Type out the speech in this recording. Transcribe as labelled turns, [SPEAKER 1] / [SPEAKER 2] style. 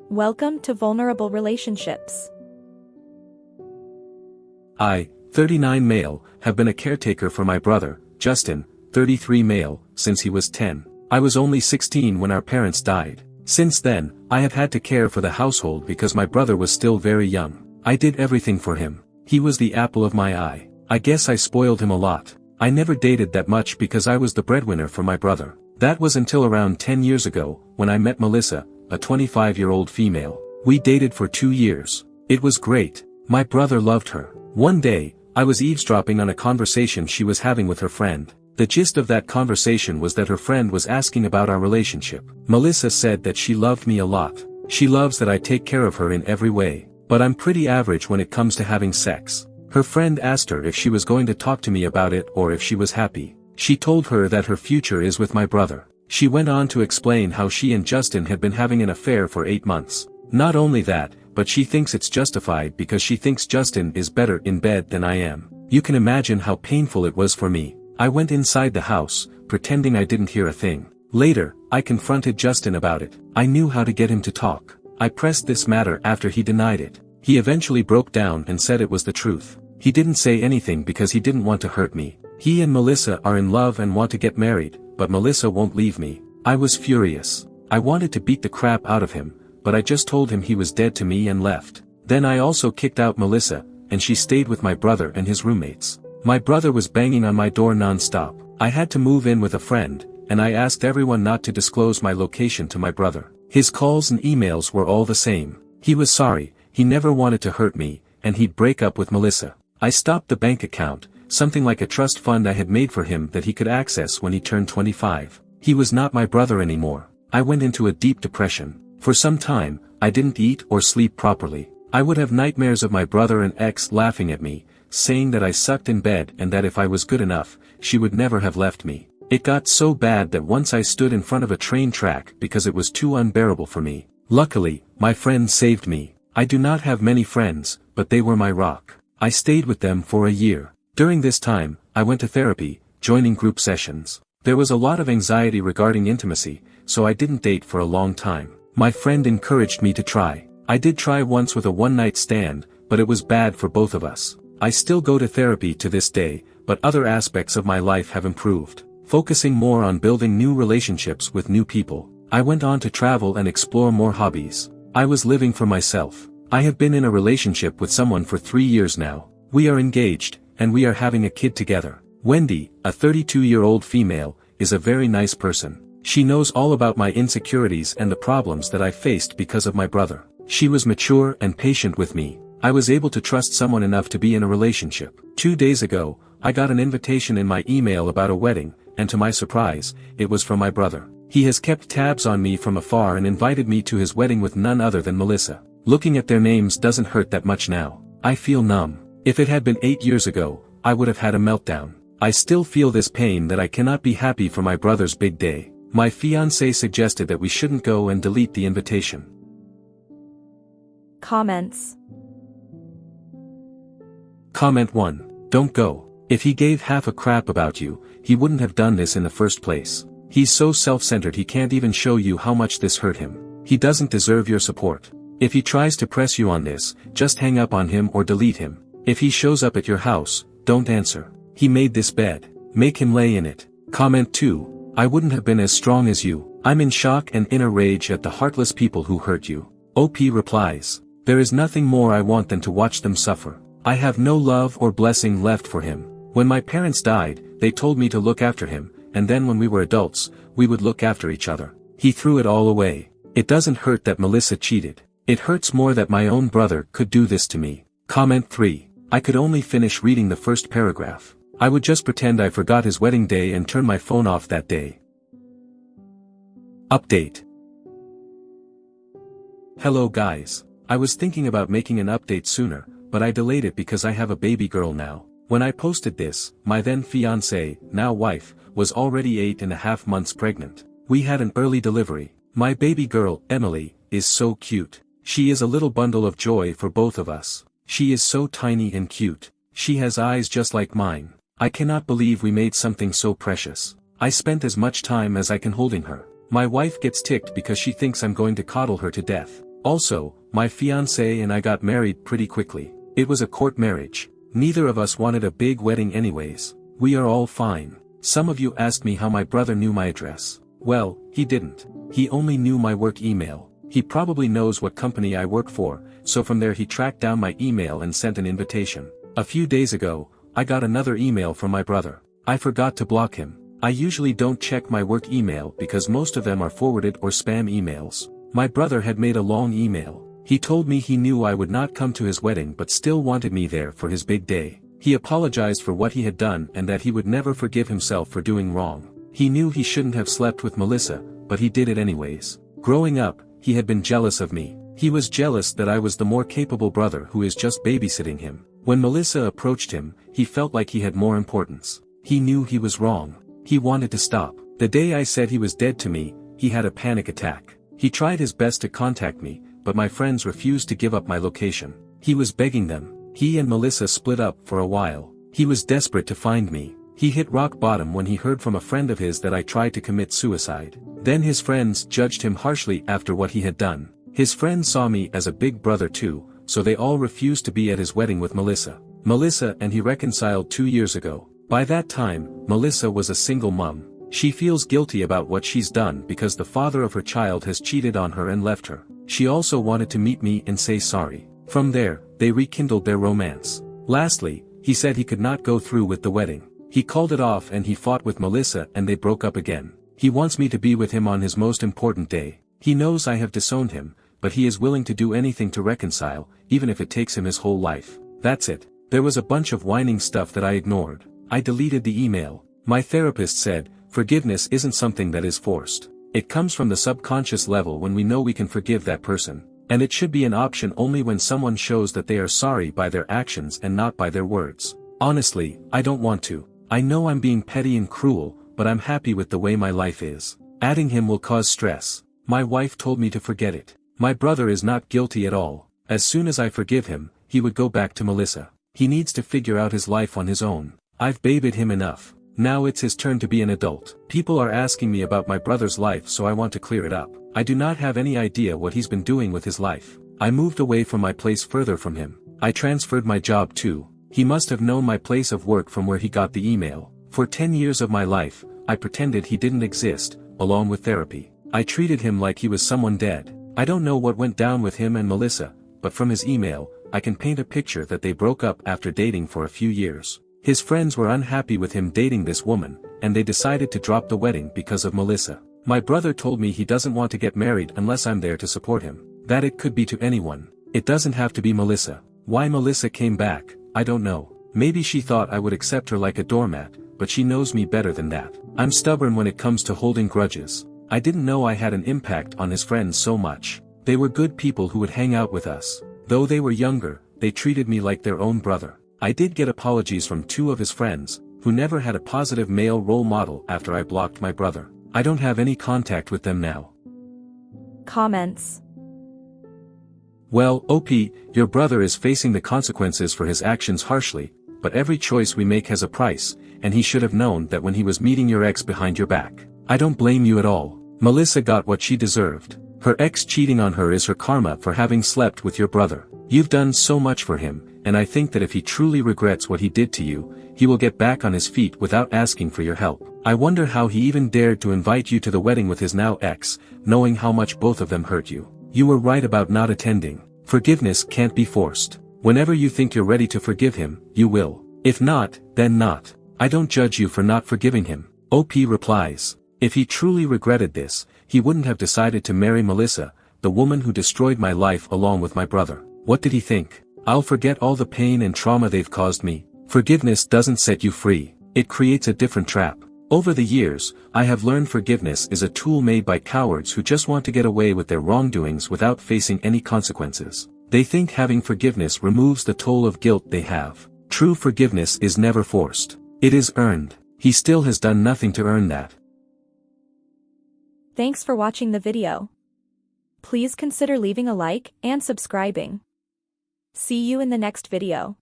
[SPEAKER 1] Welcome to Vulnerable Relationships.
[SPEAKER 2] I, 39 male, have been a caretaker for my brother, Justin, 33 male, since he was 10. I was only 16 when our parents died. Since then, I have had to care for the household because my brother was still very young. I did everything for him. He was the apple of my eye. I guess I spoiled him a lot. I never dated that much because I was the breadwinner for my brother. That was until around 10 years ago, when I met Melissa, a 25-year-old female. We dated for 2 years. It was great. My brother loved her. One day, I was eavesdropping on a conversation she was having with her friend. The gist of that conversation was that her friend was asking about our relationship. Melissa said that she loved me a lot. She loves that I take care of her in every way. But I'm pretty average when it comes to having sex. Her friend asked her if she was going to talk to me about it or if she was happy. She told her that her future is with my brother. She went on to explain how she and Justin had been having an affair for 8 months. Not only that, but she thinks it's justified because she thinks Justin is better in bed than I am. You can imagine how painful it was for me. I went inside the house, pretending I didn't hear a thing. Later, I confronted Justin about it. I knew how to get him to talk. I pressed this matter after he denied it. He eventually broke down and said it was the truth. He didn't say anything because he didn't want to hurt me. He and Melissa are in love and want to get married, but Melissa won't leave me. I was furious. I wanted to beat the crap out of him, but I just told him he was dead to me and left. Then I also kicked out Melissa, and she stayed with my brother and his roommates. My brother was banging on my door non-stop. I had to move in with a friend, and I asked everyone not to disclose my location to my brother. His calls and emails were all the same. He was sorry, he never wanted to hurt me, and he'd break up with Melissa. I stopped the bank account, something like a trust fund I had made for him that he could access when he turned 25. He was not my brother anymore. I went into a deep depression. For some time, I didn't eat or sleep properly. I would have nightmares of my brother and ex laughing at me, saying that I sucked in bed and that if I was good enough, she would never have left me. It got so bad that once I stood in front of a train track because it was too unbearable for me. Luckily, my friends saved me. I do not have many friends, but they were my rock. I stayed with them for a year. During this time, I went to therapy, joining group sessions. There was a lot of anxiety regarding intimacy, so I didn't date for a long time. My friend encouraged me to try. I did try once with a one-night stand, but it was bad for both of us. I still go to therapy to this day, but other aspects of my life have improved. Focusing more on building new relationships with new people. I went on to travel and explore more hobbies. I was living for myself. I have been in a relationship with someone for 3 years now. We are engaged, and we are having a kid together. Wendy, a 32-year-old female, is a very nice person. She knows all about my insecurities and the problems that I faced because of my brother. She was mature and patient with me. I was able to trust someone enough to be in a relationship. 2 days ago, I got an invitation in my email about a wedding, and to my surprise, it was from my brother. He has kept tabs on me from afar and invited me to his wedding with none other than Melissa. Looking at their names doesn't hurt that much now. I feel numb. If it had been 8 years ago, I would have had a meltdown. I still feel this pain that I cannot be happy for my brother's big day. My fiancé suggested that we shouldn't go and delete the invitation.
[SPEAKER 1] Comments.
[SPEAKER 2] Comment 1. Don't go. If he gave half a crap about you, he wouldn't have done this in the first place. He's so self-centered he can't even show you how much this hurt him. He doesn't deserve your support. If he tries to press you on this, just hang up on him or delete him. If he shows up at your house, don't answer. He made this bed. Make him lay in it. Comment 2. I wouldn't have been as strong as you. I'm in shock and inner rage at the heartless people who hurt you. OP replies. There is nothing more I want than to watch them suffer. I have no love or blessing left for him. When my parents died, they told me to look after him, and then when we were adults, we would look after each other. He threw it all away. It doesn't hurt that Melissa cheated. It hurts more that my own brother could do this to me. Comment 3. I could only finish reading the first paragraph. I would just pretend I forgot his wedding day and turn my phone off that day. Update. Hello guys. I was thinking about making an update sooner, but I delayed it because I have a baby girl now. When I posted this, my then fiancé, now wife, was already 8.5 months pregnant. We had an early delivery. My baby girl, Emily, is so cute. She is a little bundle of joy for both of us. She is so tiny and cute. She has eyes just like mine. I cannot believe we made something so precious. I spent as much time as I can holding her. My wife gets ticked because she thinks I'm going to coddle her to death. Also, my fiancé and I got married pretty quickly. It was a court marriage. Neither of us wanted a big wedding anyways. We are all fine. Some of you asked me how my brother knew my address. Well, he didn't. He only knew my work email. He probably knows what company I work for, so from there he tracked down my email and sent an invitation. A few days ago, I got another email from my brother. I forgot to block him. I usually don't check my work email because most of them are forwarded or spam emails. My brother had made a long email. He told me he knew I would not come to his wedding but still wanted me there for his big day. He apologized for what he had done and that he would never forgive himself for doing wrong. He knew he shouldn't have slept with Melissa, but he did it anyways. Growing up, he had been jealous of me. He was jealous that I was the more capable brother who is just babysitting him. When Melissa approached him, he felt like he had more importance. He knew he was wrong. He wanted to stop. The day I said he was dead to me, he had a panic attack. He tried his best to contact me, but my friends refused to give up my location. He was begging them. He and Melissa split up for a while. He was desperate to find me. He hit rock bottom when he heard from a friend of his that I tried to commit suicide. Then his friends judged him harshly after what he had done. His friends saw me as a big brother too, so they all refused to be at his wedding with Melissa. Melissa and he reconciled 2 years ago. By that time, Melissa was a single mom. She feels guilty about what she's done because the father of her child has cheated on her and left her. She also wanted to meet me and say sorry. From there, they rekindled their romance. Lastly, he said he could not go through with the wedding. He called it off and he fought with Melissa and they broke up again. He wants me to be with him on his most important day. He knows I have disowned him, but he is willing to do anything to reconcile, even if it takes him his whole life. That's it. There was a bunch of whining stuff that I ignored. I deleted the email. My therapist said, forgiveness isn't something that is forced. It comes from the subconscious level when we know we can forgive that person. And it should be an option only when someone shows that they are sorry by their actions and not by their words. Honestly, I don't want to. I know I'm being petty and cruel, but I'm happy with the way my life is. Adding him will cause stress. My wife told me to forget it. My brother is not guilty at all. As soon as I forgive him, he would go back to Melissa. He needs to figure out his life on his own. I've babied him enough. Now it's his turn to be an adult. People are asking me about my brother's life, so I want to clear it up. I do not have any idea what he's been doing with his life. I moved away from my place further from him. I transferred my job too. He must have known my place of work from where he got the email. For 10 years of my life, I pretended he didn't exist, along with therapy. I treated him like he was someone dead. I don't know what went down with him and Melissa, but from his email, I can paint a picture that they broke up after dating for a few years. His friends were unhappy with him dating this woman, and they decided to drop the wedding because of Melissa. My brother told me he doesn't want to get married unless I'm there to support him. That it could be to anyone. It doesn't have to be Melissa. Why Melissa came back, I don't know. Maybe she thought I would accept her like a doormat, but she knows me better than that. I'm stubborn when it comes to holding grudges. I didn't know I had an impact on his friends so much. They were good people who would hang out with us. Though they were younger, they treated me like their own brother. I did get apologies from 2 of his friends, who never had a positive male role model after I blocked my brother. I don't have any contact with them now.
[SPEAKER 1] Comments.
[SPEAKER 2] Well, OP, your brother is facing the consequences for his actions harshly, but every choice we make has a price, and he should have known that when he was meeting your ex behind your back. I don't blame you at all. Melissa got what she deserved. Her ex cheating on her is her karma for having slept with your brother. You've done so much for him, and I think that if he truly regrets what he did to you, he will get back on his feet without asking for your help. I wonder how he even dared to invite you to the wedding with his now ex, knowing how much both of them hurt you. You were right about not attending. Forgiveness can't be forced. Whenever you think you're ready to forgive him, you will. If not, then not. I don't judge you for not forgiving him. OP replies. If he truly regretted this, he wouldn't have decided to marry Melissa, the woman who destroyed my life along with my brother. What did he think? I'll forget all the pain and trauma they've caused me. Forgiveness doesn't set you free. It creates a different trap. Over the years, I have learned forgiveness is a tool made by cowards who just want to get away with their wrongdoings without facing any consequences. They think having forgiveness removes the toll of guilt they have. True forgiveness is never forced. It is earned. He still has done nothing to earn that.
[SPEAKER 1] Thanks for watching the video. Please consider leaving a like and subscribing. See you in the next video.